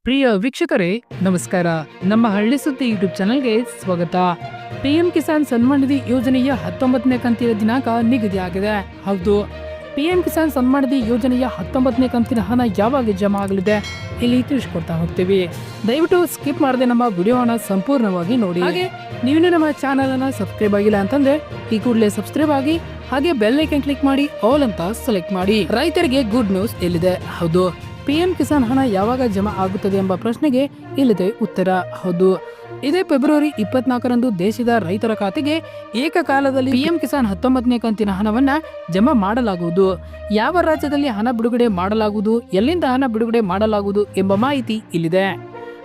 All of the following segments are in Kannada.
ಪ್ರಿಯ ವೀಕ್ಷಕರೇ ನಮಸ್ಕಾರ. ನಮ್ಮ ಹಳ್ಳಿ ಸುದ್ದಿ ಯೂಟ್ಯೂಬ್ ಚಾನಲ್ಗೆ ಸ್ವಾಗತ. ಪಿಎಂ ಕಿಸಾನ್ ಸನ್ಮಾನ್ ನಿಧಿ ಯೋಜನೆಯ 19ನೇ ಕಂತಿನ ದಿನಾಂಕ ನಿಗದಿಯಾಗಿದೆ. ಹೌದು, ಪಿಎಂ ಕಿಸಾನ್ ಸನ್ಮಾನ್ ನಿಧಿ ಯೋಜನೆಯ 19ನೇ ಕಂತಿನ ಹಣ ಯಾವಾಗ ಜಮಾ ಆಗಲಿದೆ ಇಲ್ಲಿ ತಿಳಿಸ್ಕೊಡ್ತಾ ಹೋಗ್ತೀವಿ. ದಯವಿಟ್ಟು ಸ್ಕಿಪ್ ಮಾಡದೆ ನಮ್ಮ ವಿಡಿಯೋನ ಸಂಪೂರ್ಣವಾಗಿ ನೋಡಿ. ಹಾಗೆ ನೀವು ನಮ್ಮ ಚಾನಲ್ ಅನ್ನ ಸಬ್ಸ್ಕ್ರೈಬ್ ಆಗಿಲ್ಲ ಅಂತಂದ್ರೆ ಈ ಕೂಡಲೇ ಸಬ್ಸ್ಕ್ರೈಬ್ ಆಗಿ, ಹಾಗೆ ಬೆಲ್ ಐಕನ್ ಕ್ಲಿಕ್ ಮಾಡಿ ಆಲ್ ಅಂತ ಸೆಲೆಕ್ಟ್ ಮಾಡಿ. ರೈತರಿಗೆ ಗುಡ್ ನ್ಯೂಸ್ ಇಲ್ಲಿದೆ. ಹೌದು, ಪಿಎಂ ಕಿಸಾನ್ ಹಣ ಯಾವಾಗ ಜಮಾ ಆಗುತ್ತದೆ ಎಂಬ ಪ್ರಶ್ನೆಗೆ ಇಲ್ಲಿದೆ ಉತ್ತರ. ಹೌದು, ಇದೇ ಫೆಬ್ರವರಿ 24ರಂದು ದೇಶದ ರೈತರ ಖಾತೆಗೆ ಏಕಕಾಲದಲ್ಲಿ ಪಿಎಂ ಕಿಸಾನ್ 19ನೇ ಕಂತಿನ ಹಣವನ್ನ ಜಮಾ ಮಾಡಲಾಗುವುದು. ಯಾವ ರಾಜ್ಯದಲ್ಲಿ ಹಣ ಬಿಡುಗಡೆ ಮಾಡಲಾಗುವುದು, ಎಲ್ಲಿಂದ ಹಣ ಬಿಡುಗಡೆ ಮಾಡಲಾಗುವುದು ಎಂಬ ಮಾಹಿತಿ ಇಲ್ಲಿದೆ.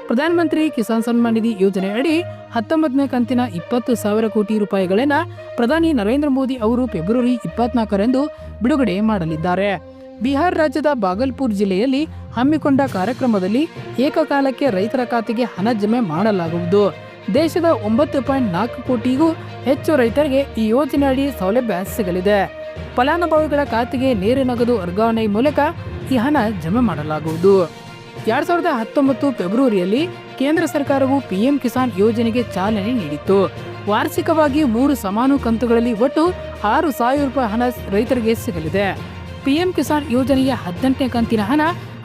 ಪ್ರಧಾನಮಂತ್ರಿ ಕಿಸಾನ್ ಸನ್ಮಾನ್ ನಿಧಿ ಯೋಜನೆ ಅಡಿ 19ನೇ ಕಂತಿನ 20,000 ಕೋಟಿ ರೂಪಾಯಿಗಳನ್ನ ಪ್ರಧಾನಿ ನರೇಂದ್ರ ಮೋದಿ ಅವರು ಫೆಬ್ರವರಿ 24ರಂದು ಬಿಡುಗಡೆ ಮಾಡಲಿದ್ದಾರೆ. ಬಿಹಾರ ರಾಜ್ಯದ ಬಾಗಲ್ಪುರ್ ಜಿಲ್ಲೆಯಲ್ಲಿ ಹಮ್ಮಿಕೊಂಡ ಕಾರ್ಯಕ್ರಮದಲ್ಲಿ ಏಕಕಾಲಕ್ಕೆ ರೈತರ ಖಾತೆಗೆ ಹಣ ಜಮೆ ಮಾಡಲಾಗುವುದು. ದೇಶದ 9.4 ಕೋಟಿಗೂ ಹೆಚ್ಚು ರೈತರಿಗೆ ಈ ಯೋಜನೆ ಅಡಿ ಸೌಲಭ್ಯ ಸಿಗಲಿದೆ. ಫಲಾನುಭವಿಗಳ ಖಾತೆಗೆ ನೇರ ನಗದು ವರ್ಗಾವಣೆ ಮೂಲಕ ಈ ಹಣ ಜಮೆ ಮಾಡಲಾಗುವುದು. 2019 ಫೆಬ್ರವರಿಯಲ್ಲಿ ಕೇಂದ್ರ ಸರ್ಕಾರವು ಪಿಎಂ ಕಿಸಾನ್ ಯೋಜನೆಗೆ ಚಾಲನೆ ನೀಡಿತ್ತು. ವಾರ್ಷಿಕವಾಗಿ 3 ಸಮಾನ ಕಂತುಗಳಲ್ಲಿ ಒಟ್ಟು 6,000 ರೂಪಾಯಿ ಹಣ ರೈತರಿಗೆ ಸಿಗಲಿದೆ. ಪಿಎಂ ಕಿಸಾನ್ ಯೋಜನೆಯ 18ನೇ ಕಂತಿನ ಹಣ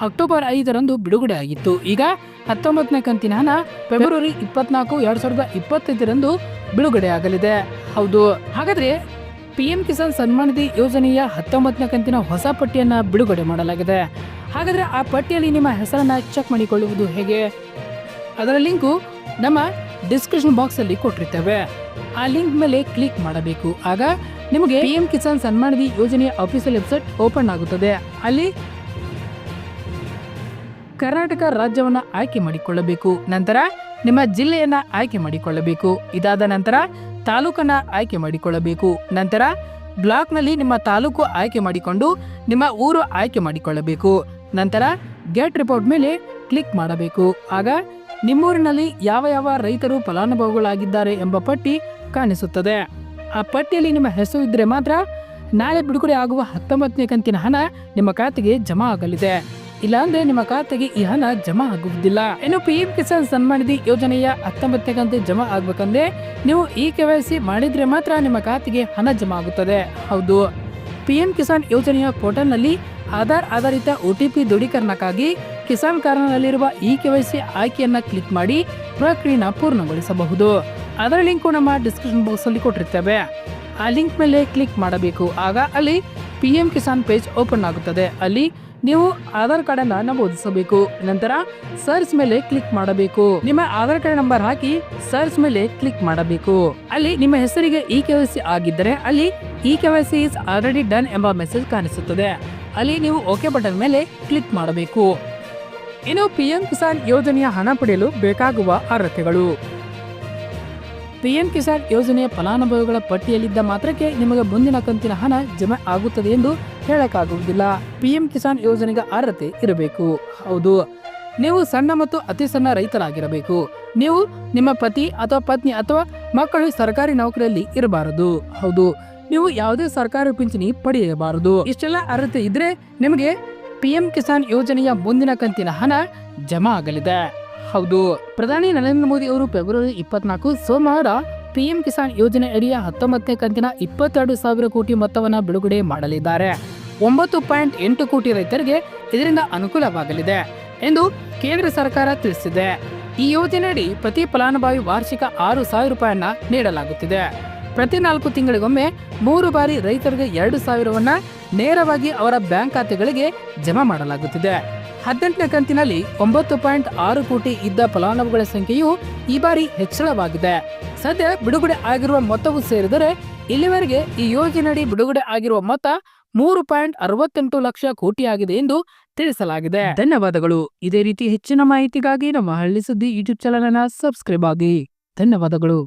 ಅಕ್ಟೋಬರ್ 5ರಂದು ಬಿಡುಗಡೆ ಆಗಿತ್ತು. ಈಗ 19ನೇ ಕಂತಿನ ಹಣ ಫೆಬ್ರವರಿ 24, 2025ರಂದು ಬಿಡುಗಡೆ ಆಗಲಿದೆ. ಹೌದು, ಹಾಗಾದ್ರೆ ಪಿಎಂ ಕಿಸಾನ್ ಸನ್ಮಾನ್ ನಿಧಿ ಯೋಜನೆಯ 19ನೇ ಕಂತಿನ ಹೊಸ ಪಟ್ಟಿಯನ್ನ ಬಿಡುಗಡೆ ಮಾಡಲಾಗಿದೆ. ಹಾಗಾದ್ರೆ ಆ ಪಟ್ಟಿಯಲ್ಲಿ ನಿಮ್ಮ ಹೆಸರನ್ನ ಚೆಕ್ ಮಾಡಿಕೊಳ್ಳುವುದು ಹೇಗೆ? ಅದರ ಲಿಂಕು ನಮ್ಮ ಡಿಸ್ಕ್ರಿಪ್ಷನ್ ಬಾಕ್ಸ್ ಅಲ್ಲಿ ಕೊಟ್ಟಿರ್ತೇವೆ. ಆ ಲಿಂಕ್ ಮೇಲೆ ಕ್ಲಿಕ್ ಮಾಡಬೇಕು. ಆಗ ನಿಮಗೆ ಪಿಎಂ ಕಿಸಾನ್ ಸನ್ಮಾನ್ ನಿಧಿ ಯೋಜನೆಯ ಅಫಿಷಿಯಲ್ ವೆಬ್ಸೈಟ್ ಓಪನ್ ಆಗುತ್ತದೆ. ಅಲ್ಲಿ ಕರ್ನಾಟಕ ರಾಜ್ಯವನ್ನ ಆಯ್ಕೆ ಮಾಡಿಕೊಳ್ಳಬೇಕು. ನಂತರ ನಿಮ್ಮ ಜಿಲ್ಲೆಯನ್ನ ಆಯ್ಕೆ ಮಾಡಿಕೊಳ್ಳಬೇಕು. ಇದಾದ ನಂತರ ತಾಲೂಕನ್ನ ಆಯ್ಕೆ ಮಾಡಿಕೊಳ್ಳಬೇಕು. ನಂತರ ಬ್ಲಾಕ್ ನಲ್ಲಿ ನಿಮ್ಮ ತಾಲೂಕು ಆಯ್ಕೆ ಮಾಡಿಕೊಂಡು ನಿಮ್ಮ ಊರು ಆಯ್ಕೆ ಮಾಡಿಕೊಳ್ಳಬೇಕು. ನಂತರ ಗೆಟ್ ರಿಪೋರ್ಟ್ ಮೇಲೆ ಕ್ಲಿಕ್ ಮಾಡಬೇಕು. ಆಗ ನಿಮ್ಮೂರಿನಲ್ಲಿ ಯಾವ ಯಾವ ರೈತರು ಫಲಾನುಭವಿಗಳಾಗಿದ್ದಾರೆ ಎಂಬ ಪಟ್ಟಿ ಕಾಣಿಸುತ್ತದೆ. ಆ ಪಟ್ಟಿಯಲ್ಲಿ ನಿಮ್ಮ ಹೆಸರು ಇದ್ರೆ ಮಾತ್ರ ನಾಳೆ ಬಿಡುಗಡೆ ಆಗುವ 19ನೇ ಕಂತಿನ ಹಣ ನಿಮ್ಮ ಖಾತೆಗೆ ಜಮಾ ಆಗಲಿದೆ. ಇಲ್ಲಾಂದ್ರೆ ನಿಮ್ಮ ಖಾತೆಗೆ ಈ ಹಣ ಜಮಾ ಆಗುವುದಿಲ್ಲ. ಇನ್ನು ಪಿಎಂ ಕಿಸಾನ್ ಸನ್ಮಾನ್ ನಿಧಿ ಯೋಜನೆಯ 19ನೇ ಕಂತು ಜಮಾ ಆಗ್ಬೇಕಂದ್ರೆ ನೀವು ಈ KYC ಮಾಡಿದ್ರೆ ಮಾತ್ರ ನಿಮ್ಮ ಖಾತೆಗೆ ಹಣ ಜಮಾ ಆಗುತ್ತದೆ. ಹೌದು, ಪಿಎಂ ಕಿಸಾನ್ ಯೋಜನೆಯ ಪೋರ್ಟಲ್ ನಲ್ಲಿ ಆಧಾರ್ ಆಧಾರಿತ OTP ದೃಢೀಕರಣಕ್ಕಾಗಿ ಕಿಸಾನ್ ಕಾರ್ಡ್ನಲ್ಲಿರುವ ಈ KYC ಆಯ್ಕೆಯನ್ನ ಕ್ಲಿಕ್ ಮಾಡಿ ಪ್ರಕ್ರಿಯೆಯನ್ನು ಪೂರ್ಣಗೊಳಿಸಬಹುದು. ಅದರ ಲಿಂಕು ನಮ್ಮ ಡಿಸ್ಕ್ರಿಪ್ಷನ್ ಬಾಕ್ಸ್ ಅಲ್ಲಿ ಕೊಟ್ಟಿರ್ತೇವೆ. ಆ ಲಿಂಕ್ ಮೇಲೆ ಕ್ಲಿಕ್ ಮಾಡಬೇಕು. ಆಗ ಅಲ್ಲಿ ಪಿಎಂ ಕಿಸಾನ್ ಪೇಜ್ ಓಪನ್ ಆಗುತ್ತದೆ. ಅಲ್ಲಿ ನೀವು ಆಧಾರ್ ಕಾರ್ಡ್ ಅನ್ನ ನಮೂದಿಸಬೇಕು. ನಂತರ ಸರ್ಚ್ ಮೇಲೆ ಕ್ಲಿಕ್ ಮಾಡಬೇಕು. ನಿಮ್ಮ ಆಧಾರ್ ಕಾರ್ಡ್ ನಂಬರ್ ಹಾಕಿ ಸರ್ಚ್ ಮೇಲೆ ಕ್ಲಿಕ್ ಮಾಡಬೇಕು. ಅಲ್ಲಿ ನಿಮ್ಮ ಹೆಸರಿಗೆ ಈ KYC ಆಗಿದ್ದರೆ ಅಲ್ಲಿ ಈ KYC ಇಸ್ ಆಲ್ರೆಡಿ ಡನ್ ಎಂಬ ಮೆಸೇಜ್ ಕಾಣಿಸುತ್ತದೆ. ಅಲ್ಲಿ ನೀವು ಓಕೆ ಬಟನ್ ಮೇಲೆ ಕ್ಲಿಕ್ ಮಾಡಬೇಕು. ಇನ್ನು ಪಿಎಂ ಕಿಸಾನ್ ಯೋಜನೆಯ ಹಣ ಪಡೆಯಲು ಬೇಕಾಗುವ ಅರ್ಹತೆಗಳು. ಪಿಎಂ ಕಿಸಾನ್ ಯೋಜನೆಯ ಫಲಾನುಭವಿಗಳ ಪಟ್ಟಿಯಲ್ಲಿದ್ದ ಮಾತ್ರಕ್ಕೆ ನಿಮಗೆ ಮುಂದಿನ ಕಂತಿನ ಹಣ ಜಮಾ ಆಗುತ್ತದೆ ಎಂದು ಹೇಳಕ್ಕಾಗುವುದಿಲ್ಲ. ಪಿಎಂ ಕಿಸಾನ್ ಯೋಜನೆಗೆ ಅರ್ಹತೆ ಇರಬೇಕು. ಹೌದು, ನೀವು ಸಣ್ಣ ಮತ್ತು ಅತಿ ಸಣ್ಣ ರೈತರಾಗಿರಬೇಕು. ನೀವು ನಿಮ್ಮ ಪತಿ ಅಥವಾ ಪತ್ನಿ ಅಥವಾ ಮಕ್ಕಳು ಸರ್ಕಾರಿ ನೌಕರಿಯಲ್ಲಿ ಇರಬಾರದು. ಹೌದು, ನೀವು ಯಾವುದೇ ಸರ್ಕಾರಿ ಪಿಂಚಣಿ ಪಡೆಯಬಾರದು. ಇಷ್ಟೆಲ್ಲ ಅರ್ಹತೆ ಇದ್ರೆ ನಿಮಗೆ ಪಿಎಂ ಕಿಸಾನ್ ಯೋಜನೆಯ ಮುಂದಿನ ಕಂತಿನ ಹಣ ಜಮಾ ಆಗಲಿದೆ. ಹೌದು, ಪ್ರಧಾನಿ ನರೇಂದ್ರ ಮೋದಿ ಅವರು ಫೆಬ್ರವರಿ 24 ಸೋಮವಾರ ಪಿಎಂ ಕಿಸಾನ್ ಯೋಜನೆ ಅಡಿಯ 19ನೇ ಕಂತಿನ 22,000 ಕೋಟಿ ಮೊತ್ತವನ್ನು ಬಿಡುಗಡೆ ಮಾಡಲಿದ್ದಾರೆ. 9.8 ಕೋಟಿ ರೈತರಿಗೆ ಇದರಿಂದ ಅನುಕೂಲವಾಗಲಿದೆ ಎಂದು ಕೇಂದ್ರ ಸರ್ಕಾರ ತಿಳಿಸಿದೆ. ಈ ಯೋಜನೆಯಡಿ ಪ್ರತಿ ಫಲಾನುಭವಿ ವಾರ್ಷಿಕ 6,000 ರೂಪಾಯಿಯನ್ನ ನೀಡಲಾಗುತ್ತಿದೆ. ಪ್ರತಿ 4 ತಿಂಗಳಿಗೊಮ್ಮೆ 3 ಬಾರಿ ರೈತರಿಗೆ 2,000ವನ್ನ ನೇರವಾಗಿ ಅವರ ಬ್ಯಾಂಕ್ ಖಾತೆಗಳಿಗೆ ಜಮಾ ಮಾಡಲಾಗುತ್ತಿದೆ. 18ನೇ ಕಂತಿನಲ್ಲಿ 9.6 ಕೋಟಿ ಇದ್ದ ಫಲಾನುಭವಿಗಳ ಸಂಖ್ಯೆಯು ಈ ಬಾರಿ ಹೆಚ್ಚಳವಾಗಿದೆ. ಸದ್ಯ ಬಿಡುಗಡೆ ಆಗಿರುವ ಮೊತ್ತವು ಸೇರಿದರೆ ಇಲ್ಲಿವರೆಗೆ ಈ ಯೋಜನೆಯಡಿ ಬಿಡುಗಡೆ ಆಗಿರುವ ಮೊತ್ತ 3.68 ಲಕ್ಷ ಕೋಟಿ ಆಗಿದೆ ಎಂದು ತಿಳಿಸಲಾಗಿದೆ. ಧನ್ಯವಾದಗಳು. ಇದೇ ರೀತಿ ಹೆಚ್ಚಿನ ಮಾಹಿತಿಗಾಗಿ ನಮ್ಮ ಹಳ್ಳಿ ಸುದ್ದಿ ಯೂಟ್ಯೂಬ್ ಚಾನಲ್ ಅನ್ನು ಸಬ್ಸ್ಕ್ರೈಬ್ ಆಗಿ. ಧನ್ಯವಾದಗಳು.